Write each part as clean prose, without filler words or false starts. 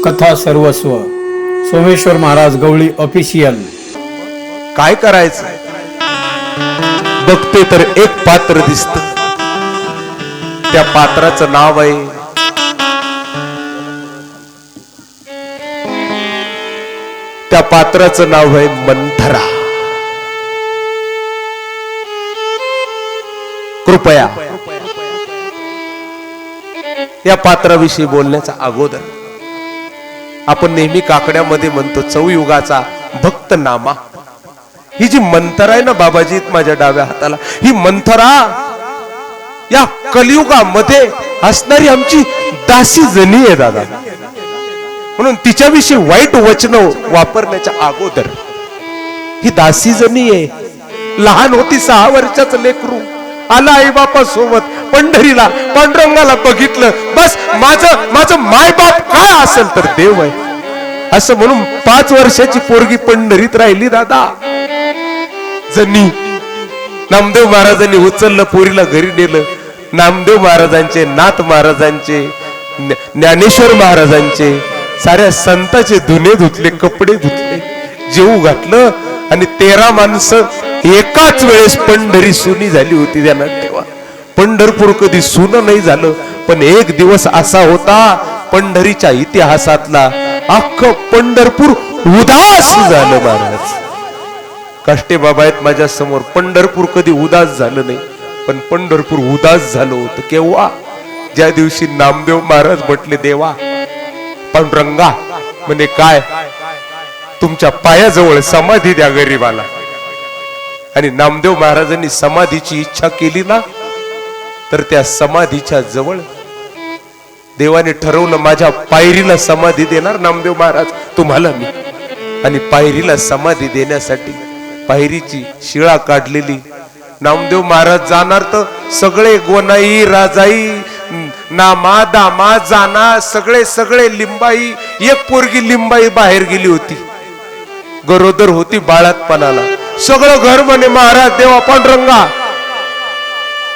कथा सर्वस्व सोमेश्वर महाराज गवळी ऑफिशियल। काय करायचं बघते तर एक पात्र दिसत, त्या पात्राचं नाव आहे मंथरा। कृपया या पात्राविषयी बोलण्याचा अगोदर आपण नेहमी काकड्यामध्ये म्हणतो चौयुगाचा भक्त नामा। ही जी मंथरा आहे ना बाबाजी माझ्या डाव्या हाताला, ही मंथरा या कलियुगामध्ये असणारी आमची दासी जनी आहे दादा। म्हणून तिच्याविषयी वाईट वचन वापरण्याच्या अगोदर ही दासी जनी आहे। लहान होती 6 वर्षाचं लेकरू, आला आई बापा सोबत पंढरीला, पांडुरंगाला बघितलं, बस माझं मायबाप काय असेल तर देव आहे असं म्हणून 5 वर्षाची पोरगी पंढरीत राहिली दादा। जनी नामदेव महाराजांनी उचललं, पोरीला घरी नेलं। नामदेव महाराजांचे, नाथ महाराजांचे, ज्ञानेश्वर महाराजांचे, साऱ्या संतांचे धुणे धुतले, कपडे धुतले, जेवू घातलं आणि 13 माणसं एकाच वेळेस पंढरी सुनी झाली होती त्यांना तेव्हा। पंढरपूर कधी सुन नाही झालं, पण एक दिवस असा होता पंढरीच्या इतिहासातला, अख्खं पंढरपूर उदास झालं महाराज। काष्टे बाबा आहेत माझ्या समोर, पंढरपूर कधी उदास झालं नाही, पण पंढरपूर उदास झालं होतं केव्हा? ज्या दिवशी नामदेव महाराज म्हटले देवा पांडुरंगा म्हणजे काय, तुमच्या पायाजवळ समाधी द्या गरीबाला। आणि नामदेव महाराजांनी समाधीची इच्छा केली ना, तर त्या समाधीच्या जवळ देवाने ठरवलं माझ्या पायरीला समाधी देणार नामदेव महाराज तुम्हाला मी। आणि पायरीला समाधी देण्यासाठी पायरीची शिळा काढलेली, नामदेव महाराज जाणार तर सगळे गोनाई राजाई नामा दामा जाना सगळे लिंबाई, एक पोरगी लिंबाई बाहेर गेली होती, गरोदर होती बाळातपणाला। सगळं घर म्हणे महाराज देवा पांडुरंगा।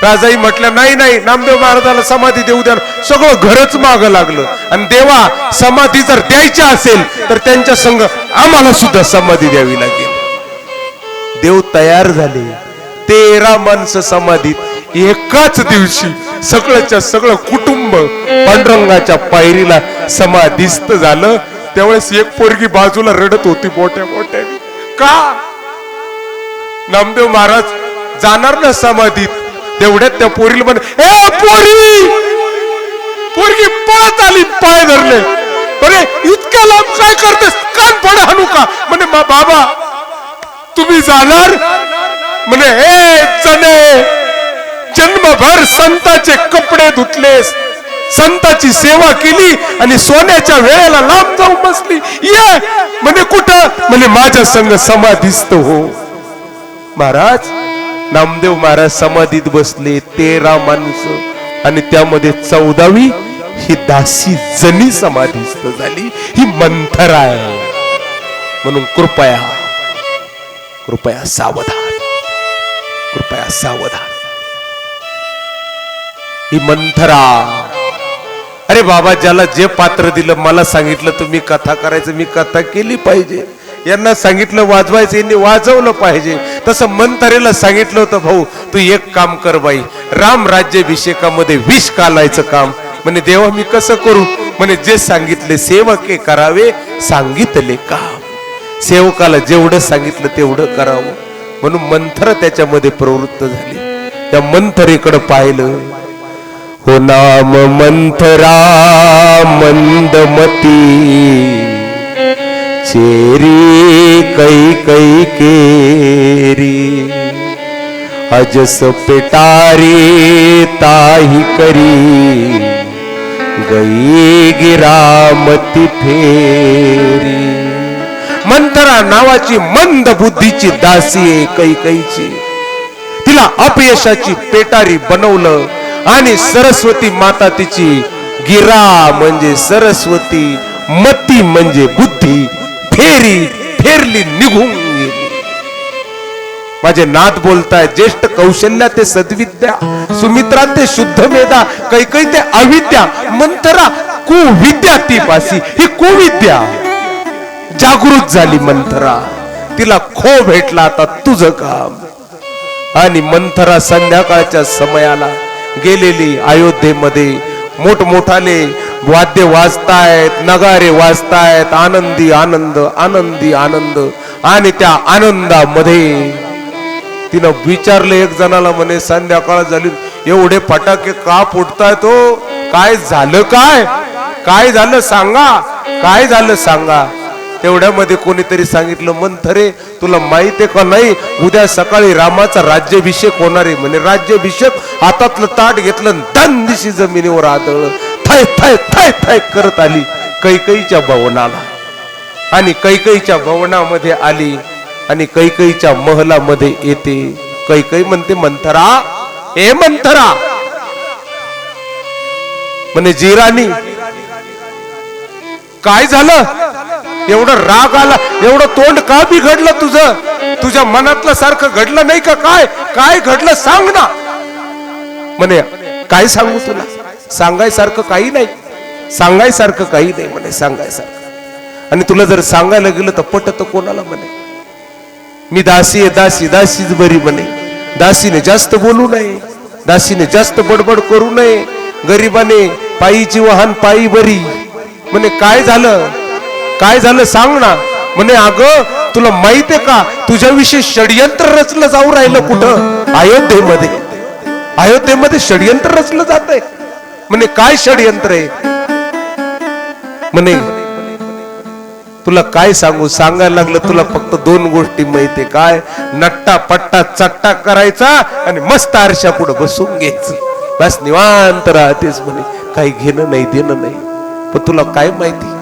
राजाई म्हटलं नाही नाही नामदेव महाराजाला समाधी देऊ द्या, सगळं घरच माग लागलं। आणि देवा समाधी जर द्यायची असेल तर त्यांच्या संग आम्हाला सुद्धा समाधी द्यावी लागेल। देव तयार झाले, 13 माणसं समाधीत एकाच दिवशी, सगळंच्या सगळं कुटुंब पांडुरंगाच्या पायरीला समाधीस्थ झालं। त्यावेळेस एक पोरगी बाजूला रडत होती मोठ्या मोठ्याने, का? नामदेव महाराज जाणार ना समाधीत, तेवढ्यात त्या पोरीला म्हणे ए पोरगी पळत आली, पाय धरले, अरे इतक्या लांब काय करतेस, कान पड हाणू का? म्हणे बाबा तुम्ही जाणार? म्हणे हे जने जन्मभर संतांचे कपडे धुतलेस, संतांची सेवा केली आणि सोन्याच्या वेळेला लांब जाऊन बसली, ये म्हणे कुठं? म्हणे माझ्या संग समाधीस्थ हो। महाराज नामदेव महाराज समाधीत बसले, 13 माणसं आणि त्यामध्ये 14वी ही दासी जनी समाधीस्थ झाली, ही मंथरा आहे। म्हणून कृपया कृपया सावधान, कृपया सावधान। ही मंथरा, अरे बाबा ज्याला जे पात्र दिलं, मला सांगितलं तुम्ही कथा करायचं, मी कथा केली पाहिजे। यांना सांगितलं वाजवायचं, यांनी वाजवलं पाहिजे। तसं मंथरेला सांगितलं होतं भाऊ तू एक काम कर बाई, राम राज्याभिषेकामध्ये विष कालायचं काम। म्हणे देवा मी कसं करू? म्हणे जे सांगितले सेवके करावे, सांगितले काम। सेवकाला जेवढं सांगितलं तेवढं करावं, म्हणून मंथर त्याच्यामध्ये प्रवृत्त झाली। त्या मंथरेकडे पाहिलं, हो नाम मंथरा मंदमती, चेरी कै केरी, अजस पेटारी ताही करी, गई गिरामती फेरी। मंथरा नावाची मंद बुद्धीची दासी आहे कैकेयीची, तिला अपयशाची पेटारी बनवलं आणि सरस्वती माता तिची, गिरा म्हणजे सरस्वती, मती म्हणजे बुद्धी, फेरली निघून गेली। माझे नाथ बोलताय, ज्येष्ठ कौशल्या ते सद्विद्या, सुमित्रा ते शुद्ध मेधा, कैकेयी ते अविद्या। मंथरा कुविद्या ती पासी, ही कुविद्या जागृत झाली मंथरा, तिला खो भेटला आता तुझं काम. आणि मंथरा संध्याकाळच्या समयाला गेलेली अयोध्येमध्ये. मोठमोठाले वाद्य वाजतायत, नगारे वाजतायत, आनंदी आनंद, आनंदी आनंद. आणि त्या आनंदामध्ये तिनं विचारलं एक जणाला, म्हणे संध्याकाळ झाली, एवढे फटाके का फुटतायत हो? काय झालं? काय झालं सांगा, काय झालं सांगा. तेवढ्यामध्ये कोणीतरी सांगितलं, मंथरे तुला माहिती आहे का नाही, उद्या सकाळी रामाचा राज्याभिषेक होणार आहे. म्हणे राज्याभिषेक, हातातलं ताट घेतलं, दन दिशी जमिनीवर आदळलं. थाय थाय थाय थाय करत आली कैकेयीच्या भवनाला. आणि कैकेयीच्या भवनामध्ये आली आणि कैकेयीच्या महलामध्ये येते. कैकेयी म्हणते, मंथरा, ए मंथरा, म्हणे जीराणी काय झालं? एवढं राग आला, एवढं तोंड का बिघडलं तुझं? तुझ्या मनातलं सारखं घडलं नाही का? काय घडलं सांग ना. म्हणे काय सांगू तुला, सांगायसारखं काही नाही, सांगायसारखं काही नाही म्हणे, सांगायसारखं. आणि तुला जर सांगायला गेलं तर पटत कोणाला? म्हणे मी दासी आहे, दासी दासीच बरी म्हणे. दासीने जास्त बोलू नये, दासीने जास्त बडबड करू नये, गरीबाने पायीची वाहन पायी बरी. म्हणे काय झालं, काय झालं सांग ना. म्हणे अगं तुला माहित आहे का, तुझ्याविषयी षडयंत्र रचलं जाऊ राहिलं कुठं? अयोध्येमध्ये. अयोध्येमध्ये षडयंत्र रचलं जात आहे. म्हणे काय षडयंत्र आहे? म्हणे तुला काय सांगू, सांगायला लागलं तुला फक्त दोन गोष्टी माहितीये. काय? नट्टा पट्टा चट्टा करायचा आणि मस्त आरशा पुढे बसून घ्यायचं, बस निवांत राहतेस. म्हणे काही घेणं नाही देणं नाही. पण तुला काय माहिती,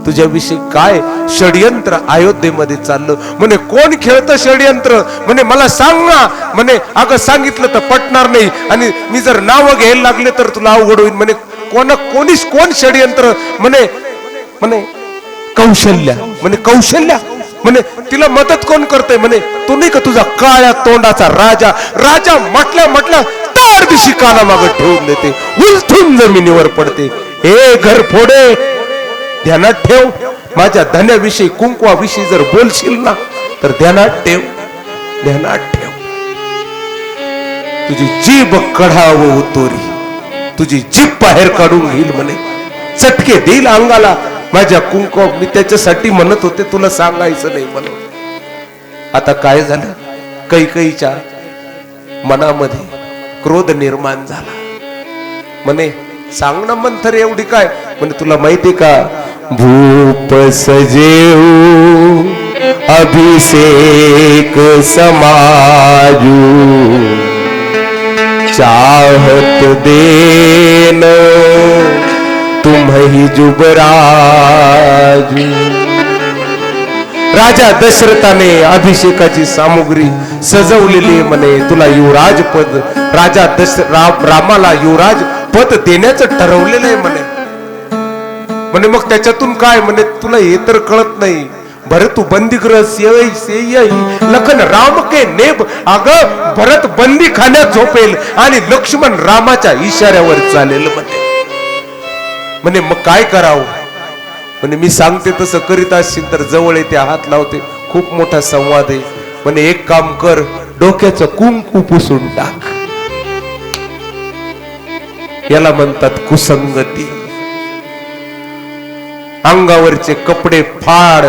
तुझ्याविषयी काय षडयंत्र अयोध्येमध्ये चाललं. म्हणे कोण खेळतं षडयंत्र? म्हणे मला सांग ना. म्हणे अगं सांगितलं तर पटणार नाही, आणि मी जर नाव घ्यायला लागले तर तुला अवघड होईल. म्हणे कोण षडयंत्र? म्हणे कौशल्या. म्हणे कौशल्या? म्हणे तिला मदत कोण करतंय? म्हणे तू नाही का तुझा काळ्या तोंडाचा राजा. राजा म्हटल्या तार दिशी काना मागे ठेवून देते, उलथून जमिनीवर पडते. हे घर फोडे, ध्यानात ठेव, माझ्या धन्याविषयी कुंकवाविषयी जर बोलशील ना तर ध्यानात ठेव, ध्यानात ठेव. तुझी जीभ कढावं उतोरी, तुझी जीभ बाहेर काढून घेईल. म्हणे चटके देईल अंगाला माझ्या कुंकव. मी त्याच्यासाठी म्हणत होते तुला सांगायचं नाही म्हणून. आता काय झालं, कैकेयीच्या मनामध्ये क्रोध निर्माण झाला. म्हणे सांग ना मंथर एवढी काय? म्हणे तुला माहिती का, भूप सजेऊ अभिषेक समाजू, चाहत देन तुम्ही जुबराजू. राजा दशरथाने अभिषेकाची सामुग्री सजवलेली. म्हणे तुला युवराज पद, राजा रामाला युवराज पद देण्याचं ठरवलेलं आहे म्हणे. म्हणे मग त्याच्यातून काय? म्हणे तुला हे तर कळत नाही. भरत बंदीगृह से लखन राम के नेब. अगं भरत बंदी खाण्यात झोपेल आणि लक्ष्मण रामाच्या इशाऱ्यावर चालेल म्हणे मग काय करावं? म्हणे मी सांगते तसं करीत असशील तर जवळ येते, हात लावते, खूप मोठा संवाद आहे. म्हणे एक काम कर, डोक्याचं कुंकू पुसून टाक. याला म्हणतात कुसंगती. अंगावरचे कपडे फाड,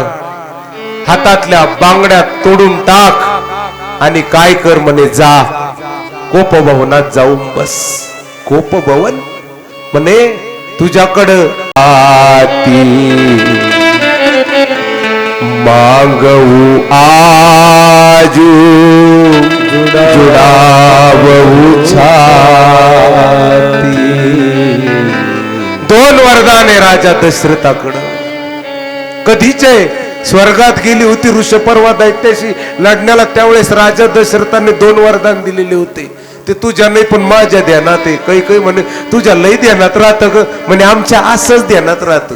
हातातल्या बांगड्या तोडून टाक आणि काय कर म्हणे, जा कोपभवनात जाऊन बस. कोपभवन म्हणे तुझ्याकडं आती मागवू आजू जुडावू छाती. दोन वरदाने राजा दशरथाकडं. कधीचे स्वर्गात गेली होती ऋषपर्वा दैत्याशी लढण्याला, त्यावेळेस राजा दशरथाने दोन वरदान दिलेले होते. ते तुझ्या नाही पण माझ्या ध्यानात आहे. काही म्हणे तुझ्या लई ध्यानात राहतं ग. म्हणे आमच्या असंच ध्यानात राहतं.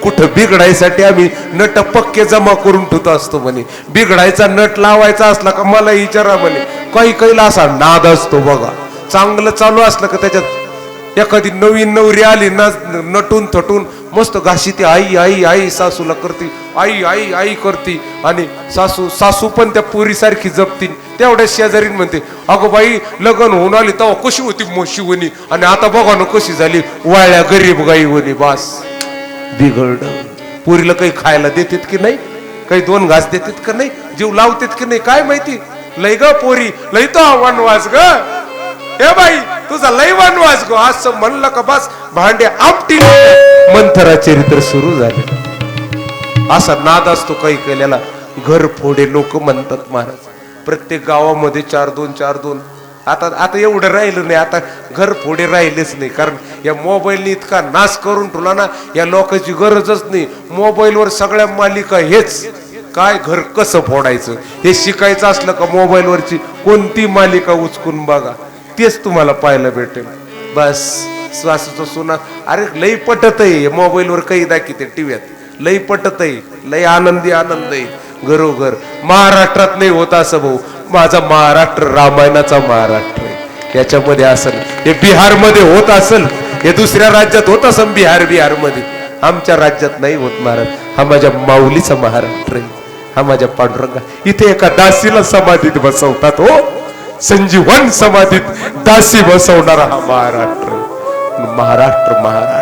कुठं बिघडायसाठी आम्ही नट पक्के जमा करून ठेवतो असतो म्हणे. बिघडायचा नट लावायचा असला का मला विचारा म्हणे. काही असा नाद असतो बघा. चांगलं चालू असलं का त्याच्यात एखादी नवीन नवरी आली ना नटून थटून मस्त घाशी ती आई आई आई सासूला करते, आई आई आई करते आणि सासू पण त्या पोरीसारखी जपती. तेवढ्या शेजारीन म्हणते, अगो बाई लग्न होऊन आली तेव्हा कशी होती मोशीवणी आणि आता बघा ना कशी झाली वाळ्या गरीब गाईवणी. बास बिघडलं. पोरीला काही खायला देतात की नाही, काही दोन घास देतात का नाही, जीव लावतात की नाही काय माहिती. लय ग पोरी लय तो वनवास ग, हे बाई तुझा लय वनवास गो, असं म्हणलं का बस भांडे आपटी. मंथरा चरित्र सुरू झाले. असा नाद असतो काही केल्याला. घर फोडे लोक म्हणतात महाराज. प्रत्येक गावामध्ये 4-2 आता एवढं राहिलं नाही. आता घर फोडे राहिलेच नाही, कारण या मोबाईलने इतका नाश करून ठेवला ना, या लोकांची गरजच नाही. मोबाईलवर सगळ्या मालिका हेच, काय घर कसं फोडायचं हे शिकायचं असलं का मोबाईलवरची कोणती मालिका उचकून बघा, तेच तुम्हाला पाहायला भेटेल. बस सासूचं सोना अरे लई पटत आहे मोबाईलवर काही दाखवते टीव्हीत, लई पटत आहे, लई आनंदी आनंद आहे घरोघर. महाराष्ट्रात नाही होत असं भाऊ. माझा महाराष्ट्र रामायणाचा महाराष्ट्र आहे. याच्यामध्ये असेल हे बिहारमध्ये होत असेल, हे दुसऱ्या राज्यात होत असेल बिहारमध्ये, आमच्या राज्यात नाही होत महाराज. हा माझ्या माऊलीचा महाराष्ट्र आहे, हा माझ्या पांडुरंगा. इथे एका दासीला समाधीत बसवतात हो, संजीवन समाधीत दासी बसवणारा हा महाराष्ट्र. महाराष्ट्र महाराष्ट्र